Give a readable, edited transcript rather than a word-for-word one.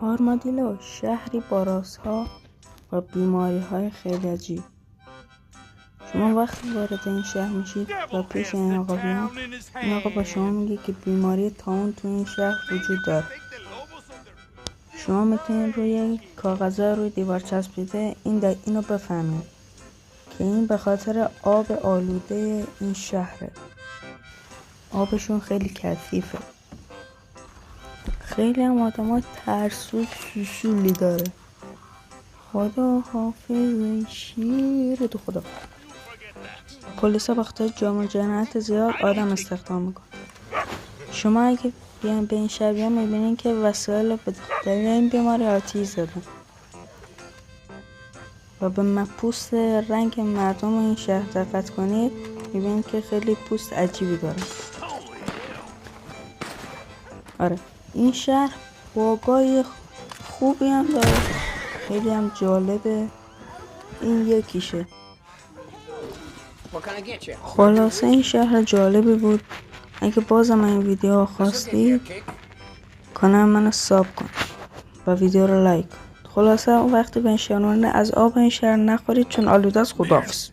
آرمادیلو شهری با رازها و بیماری‌های خیلی عجیب. شما وقتی وارد این شهر میشید و پیش این آقا بیان، این آقا با شما میگه که بیماری طاعون تو این شهر وجود داره. شما میتونید روی کاغذ روی دیوار چسبیده اینو بفهمید که این به خاطر آب آلوده این شهره. آبشون خیلی کثیفه. خیلی هم آدم ترسو سوسولی داره. خدا حافظ شیر تو خدا. پلیسا بخاطر جرم و جنایت زیاد آدم استخدام میکنه. شما اگه بیان به این شهر بیان میبینین که وسایل به دلیل این بیماری آتیش زدن و به پوست رنگ مردم این شهر دقت کنید میبینید که خیلی پوست عجیبی داره. آره این شهر باگای خوبی هم داره، خیلی هم جالبه. این یکیشه. خلاصه این شهر جالبی بود. اگه بازم این ویدیو خواستید کانال منو ساب کن و ویدیو رو لایک کن. خلاصه وقتی به این شهر از آب این شهر نخورید چون آلوده است. خداحافظ.